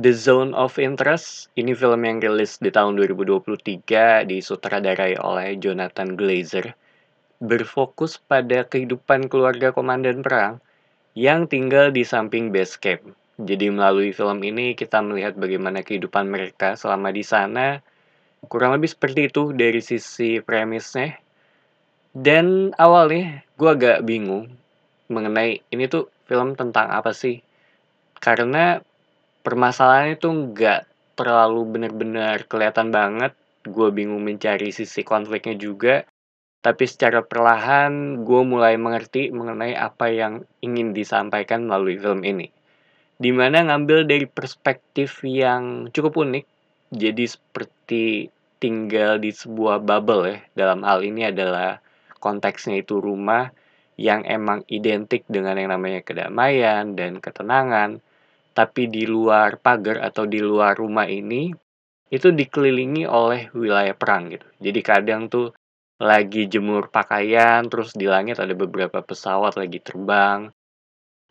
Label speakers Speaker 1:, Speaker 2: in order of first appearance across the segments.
Speaker 1: The Zone of Interest, ini film yang rilis di tahun 2023 disutradarai oleh Jonathan Glazer, berfokus pada kehidupan keluarga komandan perang yang tinggal di samping base camp. Jadi melalui film ini kita melihat bagaimana kehidupan mereka selama di sana, kurang lebih seperti itu dari sisi premisnya. Dan awalnya gue agak bingung mengenai ini tuh film tentang apa sih? Karena permasalahannya tuh nggak terlalu benar-benar kelihatan banget. Gue bingung mencari sisi konfliknya juga. Tapi secara perlahan gue mulai mengerti mengenai apa yang ingin disampaikan melalui film ini. Dimana ngambil dari perspektif yang cukup unik. Jadi seperti tinggal di sebuah bubble ya. Dalam hal ini adalah konteksnya itu rumah yang emang identik dengan yang namanya kedamaian dan ketenangan. Tapi di luar pagar atau di luar rumah ini, itu dikelilingi oleh wilayah perang gitu. Jadi kadang tuh lagi jemur pakaian, terus di langit ada beberapa pesawat lagi terbang.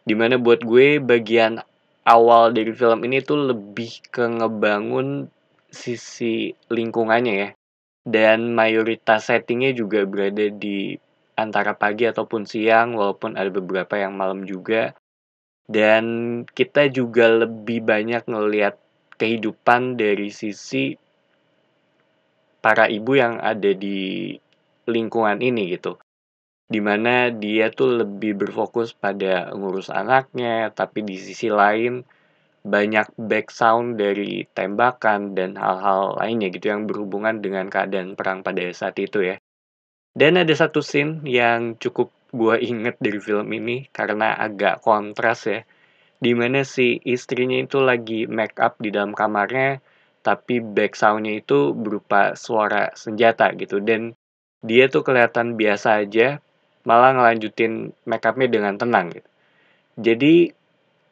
Speaker 1: Dimana buat gue bagian awal dari film ini tuh lebih ke ngebangun sisi lingkungannya ya. Dan mayoritas settingnya juga berada di antara pagi ataupun siang, walaupun ada beberapa yang malam juga. Dan kita juga lebih banyak ngelihat kehidupan dari sisi para ibu yang ada di lingkungan ini gitu. Dimana dia tuh lebih berfokus pada ngurus anaknya, tapi di sisi lain banyak back sound dari tembakan dan hal-hal lainnya gitu yang berhubungan dengan keadaan perang pada saat itu ya. Dan ada satu scene yang cukup gua inget dari film ini karena agak kontras ya. Di mana si istrinya itu lagi make up di dalam kamarnya, tapi back sound-nya itu berupa suara senjata gitu, dan dia tuh kelihatan biasa aja, malah ngelanjutin make up-nya dengan tenang gitu. Jadi,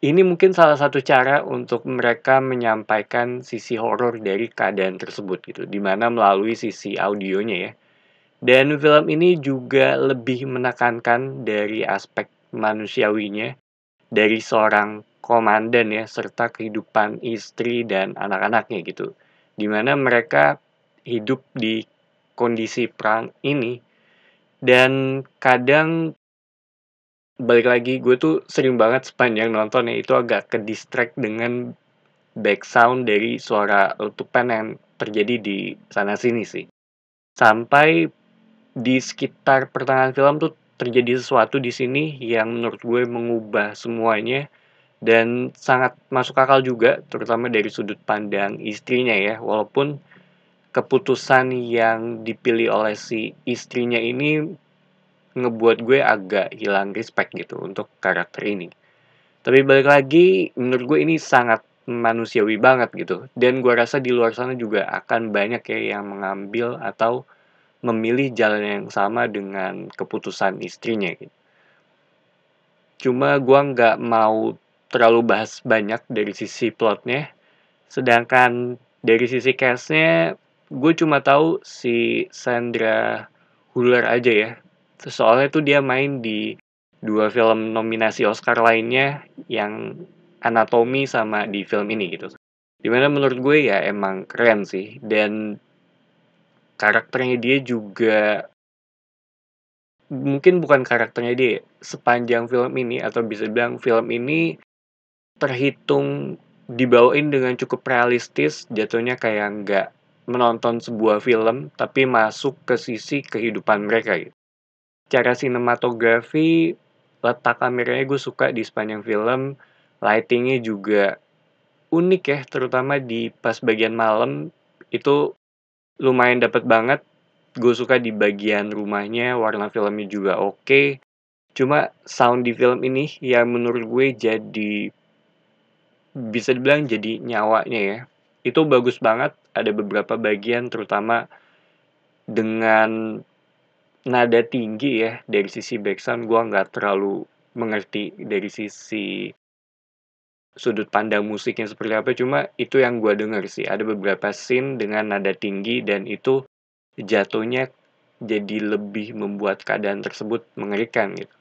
Speaker 1: ini mungkin salah satu cara untuk mereka menyampaikan sisi horor dari keadaan tersebut gitu, di mana melalui sisi audionya ya. Dan film ini juga lebih menekankan dari aspek manusiawinya dari seorang komandan ya, serta kehidupan istri dan anak-anaknya gitu. Dimana mereka hidup di kondisi perang ini, dan kadang balik lagi gue tuh sering banget sepanjang nonton ya itu agak ke-distract dengan back sound dari suara letupan yang terjadi di sana sini sih. Sampai di sekitar pertengahan film tuh terjadi sesuatu di sini yang menurut gue mengubah semuanya dan sangat masuk akal juga, terutama dari sudut pandang istrinya ya. Walaupun keputusan yang dipilih oleh si istrinya ini ngebuat gue agak hilang respect gitu untuk karakter ini. Tapi balik lagi, menurut gue ini sangat manusiawi banget gitu. Dan gue rasa di luar sana juga akan banyak ya yang mengambil atau memilih jalan yang sama dengan keputusan istrinya gitu. Cuma gue nggak mau terlalu bahas banyak dari sisi plotnya. Sedangkan dari sisi cast-nya, gue cuma tahu si Sandra Hüller aja ya. Soalnya tuh dia main di 2 film nominasi Oscar lainnya yang Anatomy sama di film ini gitu. Dimana menurut gue ya emang keren sih. Dan karakternya dia juga mungkin bukan karakternya dia, sepanjang film ini atau bisa bilang film ini terhitung dibawain dengan cukup realistis, jatuhnya kayak nggak menonton sebuah film, tapi masuk ke sisi kehidupan mereka gitu. Cara sinematografi, letak kameranya gue suka di sepanjang film, lightingnya juga unik ya, terutama di pas bagian malam, itu lumayan dapet banget. Gue suka di bagian rumahnya, warna filmnya juga oke. Cuma sound di film ini yang menurut gue jadi bisa dibilang jadi nyawanya ya. Itu bagus banget, ada beberapa bagian terutama dengan nada tinggi ya, dari sisi backsound gua nggak terlalu mengerti dari sisi sudut pandang musiknya seperti apa, cuma itu yang gua denger sih. Ada beberapa scene dengan nada tinggi dan itu jatuhnya jadi lebih membuat keadaan tersebut mengerikan gitu.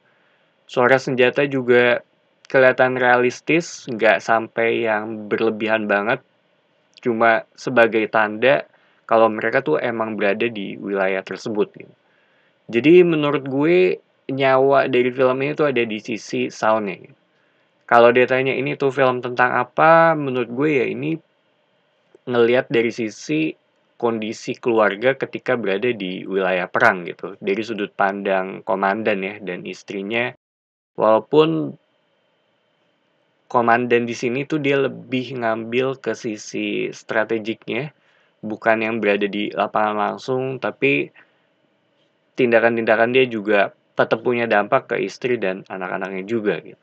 Speaker 1: Suara senjata juga kelihatan realistis, nggak sampai yang berlebihan banget, cuma sebagai tanda kalau mereka tuh emang berada di wilayah tersebut gitu. Jadi menurut gue, nyawa dari film ini tuh ada di sisi sound-nya gitu. Kalau dia tanya ini tuh film tentang apa, menurut gue ya ini ngelihat dari sisi kondisi keluarga ketika berada di wilayah perang gitu. Dari sudut pandang komandan ya dan istrinya, walaupun komandan di sini tuh dia lebih ngambil ke sisi strategiknya, bukan yang berada di lapangan langsung, tapi tindakan-tindakan dia juga tetap punya dampak ke istri dan anak-anaknya juga gitu.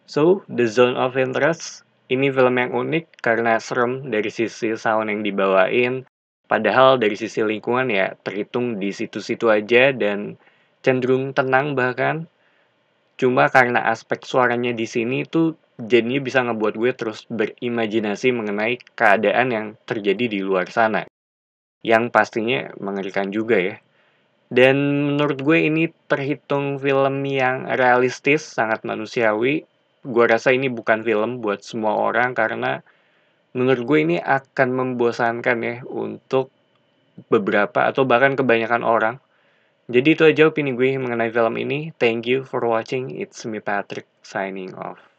Speaker 1: So, The Zone of Interest ini film yang unik karena serem dari sisi sound yang dibawain, padahal dari sisi lingkungan ya terhitung di situ-situ aja dan cenderung tenang bahkan. Cuma karena aspek suaranya di sini tuh jadinya bisa ngebuat gue terus berimajinasi mengenai keadaan yang terjadi di luar sana, yang pastinya mengerikan juga ya. Dan menurut gue ini terhitung film yang realistis, sangat manusiawi. Gue rasa ini bukan film buat semua orang karena menurut gue ini akan membosankan ya untuk beberapa atau bahkan kebanyakan orang. Jadi itu aja opini gue mengenai film ini. Thank you for watching. It's me Patrick signing off.